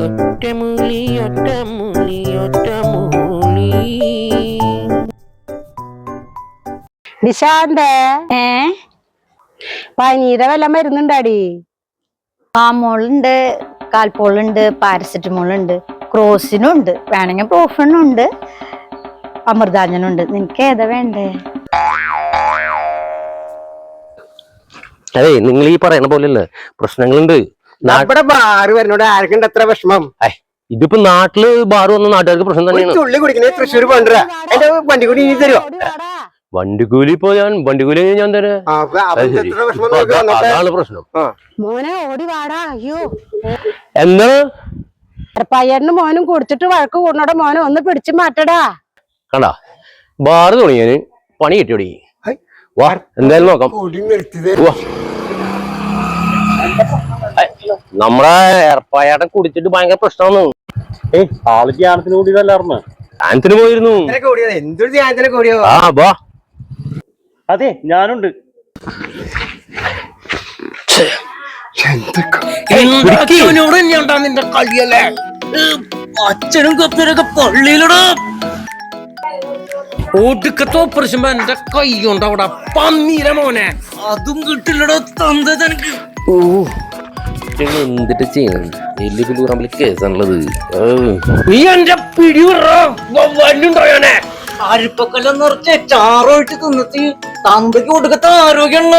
ഒറ്റമൂലി ഒറ്റമൂലി ഒറ്റമൂലി. നിശാന്തേ പനീരെ വല്ല മരുന്നുണ്ടാടി? പാമോളുണ്ട്, കാൽപോളുണ്ട്, പാരസെറ്റമോളുണ്ട്, ക്രോസിനുണ്ട്, വേണമെങ്കിൽ പ്രോഫനുണ്ട്, അമൃതാഞ്ജനുണ്ട്. നിനക്ക് ഏതാ വേണ്ടേ? അതെ, നിങ്ങൾ ഈ പറയണ പോലെയല്ലേ പ്രശ്നങ്ങളുണ്ട്. നമ്മുടെ ബാറ് വരുന്നോട് ആർക്കുണ്ട് എത്ര വിഷമം? ഇതിപ്പോ നാട്ടില് ബാറ് വന്ന നാട്ടുകാർക്ക് പ്രശ്നം തന്നെയാണ്. തുള്ളി കുടിക്കുന്നത് തൃശ്ശൂർ കൊണ്ടുവരാ. എന്റെ വണ്ടിക്കൂലി നീ തരുമോ? വണ്ടിക്കൂലി ഇപ്പൊ വണ്ടിക്കൂലി ഞാൻ തരാം. അതാണ് പ്രശ്നം. മോനെ ഓടി വാടാ. അയ്യോ എന്താ പയ്യനും മോനും കുടിച്ചിട്ട് വഴക്ക് കൂടണോടെ മോനെ ഒന്ന് പിടിച്ചു മാറ്റടാ. കണ്ടാ ബാറ് തുടങ്ങിയാന് പണി കിട്ടിയോടി. വാ എന്തായാലും നോക്കാം. നമ്മളെ ഏർപ്പായാട്ടം കുടിച്ചിട്ട് ഭയങ്കര പ്രശ്നമാണ്. ആള് ധ്യാനത്തിന് കൂടിയതല്ലാർന്ന്. ധ്യാനത്തിന് പോയിരുന്നു. എന്തൊരു ധ്യാനത്തിനെ കൂടിയോ? ആ ബാ. അതെ ഞാനുണ്ട്. നിന്റെ കളിയല്ലേ? അച്ഛനും കപ്പനൊക്കെ പള്ളിയിലടാ. ഒടുക്കത്തെ ഓപ്പറേഷൻ എന്റെ കൈ കൊണ്ട് അവിടെ പന്നീര മോനെ. അതും കിട്ടില്ലടോ തന്ത തനിക്ക്. ഓ എന്തിട്ട് ചെയ്യണം? വലിയ പുല്ലൂറമ്പിൽ കേസാണുള്ളത്. നീ എന്റെ പിടിയോനെ അരിപ്പക്കെല്ലാം നിറച്ച് ചാറോയിട്ട് തിന്നിട്ട് തന്തയ്ക്ക് കൊടുക്കത്ത ആരോഗ്യമുള്ള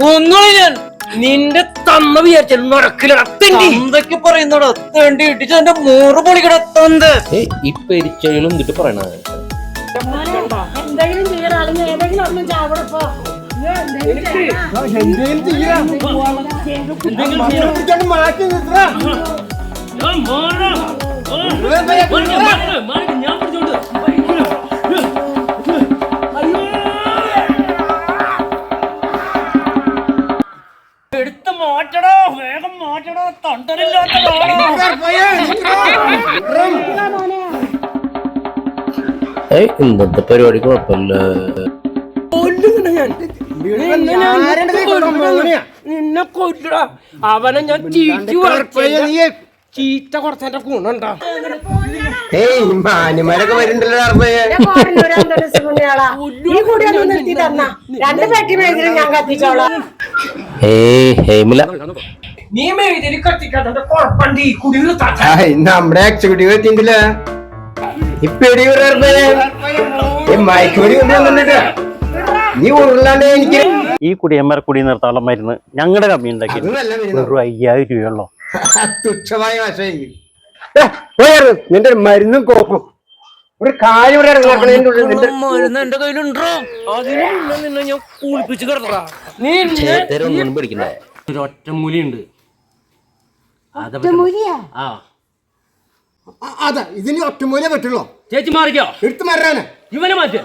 ഒന്നുമില്ല. നിന്റെ തന്ന വിചാരിച്ചാൽ നടക്കില്ലടത്തേക്ക് പറയുന്നടാ. തേണ്ടി ഇട്ടിച്ച് എന്റെ 100 പൊളിക്കട തന്ത. ഈ പെരിച്ചകളും എന്നിട്ട് പറയണ എടുത്ത് മാറ്റടോ, വേഗം മാറ്റടോ. തണ്ടനില്ലാത്ത ഇന്നത്തെ പരിപാടി കുഴപ്പമില്ല. നിന്നെ കൊല്ലടാ. അവനെ ഞാൻ ചീത്ത കുറച്ചെന്റെ ഗുണുണ്ടോ? മാന്യന്മാരൊക്കെ വരുന്നുണ്ടല്ലോ. നീ മേതിരി കത്തിക്കാത്ത കുഴപ്പണ്ട്. ഈ കുടി നമ്മുടെ എക്സിക്യൂട്ടീവ് എത്തിയിട്ടില്ല. നീ ഉരുളാണ്ട് എനിക്ക് ഈ കുടിയന്മാരെ കുടി നിർത്താനുള്ള മരുന്ന് ഞങ്ങളുടെ കമ്മി ഉണ്ടാക്കി വെറും 5000 രൂപയുള്ളൂ. തുച്ഛമായ വശം. നിന്റെ മരുന്നും കോപ്പും ഒരു കാര്യം മരുന്ന് എന്റെ കയ്യിലുണ്ടോ? അതിന് നിന്നെ ഞാൻ കുളിപ്പിച്ച് കിടന്നടാ. നീ പിടിക്കണ്ടേ? ഒരു ഒറ്റമൂലിയുണ്ട്. അതാ ഇതിന് ഒറ്റമൂല പറ്റുള്ളൂ. ചേച്ചി മാറിക്കോ. എടുത്ത് മാറാനാ ഇവനെ മാറ്റ.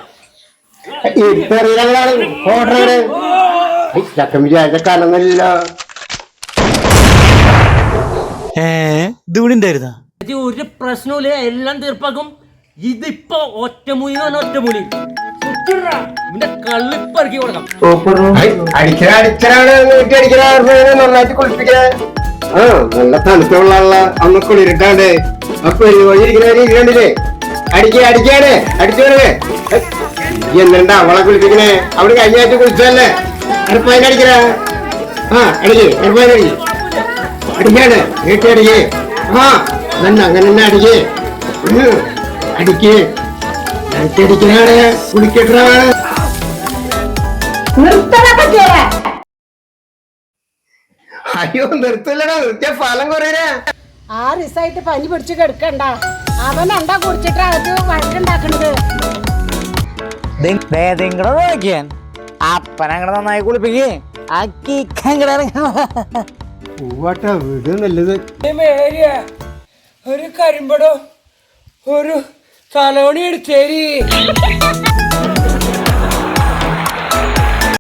ചക്കം വിചാരിച്ച കാലമല്ല. ഒരു പ്രശ്നമില്ല, എല്ലാം തീർപ്പാക്കും. ഇതിപ്പോ ഒറ്റമൂലി ഒറ്റമൂലി കള്ളിപ്പറക്കി കൊടുക്കാം. നന്നായിട്ട് കുളിപ്പിക്കണ. നല്ല തണുത്തുള്ള അന്ന് കുളിരിട്ടാണ്ട് അപ്പൊ ഇരിക്കണ്ടില്ലേ? അടിക്കാണ് അടിച്ചോടേ. എന്നിട്ട് അവളെ കുളിപ്പിക്കണേ. അവിടെ കഴിഞ്ഞ ആഴ്ച കുളിച്ചതല്ലേ? അടുപ്പതിന് അടിക്കണ. അടുപ്പതിന് അടിക്കാണ് വീട്ടടിക്കേ. അങ്ങനെ തന്നെ അടിക്കേ. അടിക്കണാണ് കുളിക്കട്ടാണ്. അയ്യോ നിർത്തില്ലടാ. നിർത്തിയ ഫലം കുറയേ. 6 ദിവസമായിട്ട് പനി പിടിച്ച് കിടക്കണ്ട. അവൻ എന്താ കുടിച്ചിട്ട് അകത്ത് വഴക്കുണ്ടാക്കണത്? നോക്കിയാൻ അപ്പനങ്ങടെ നന്നായി കുളിപ്പിക്കേ. വീട് നല്ലത്. ഒരു കരിമ്പടോ ഒരു തലോണി എടുത്തേരി.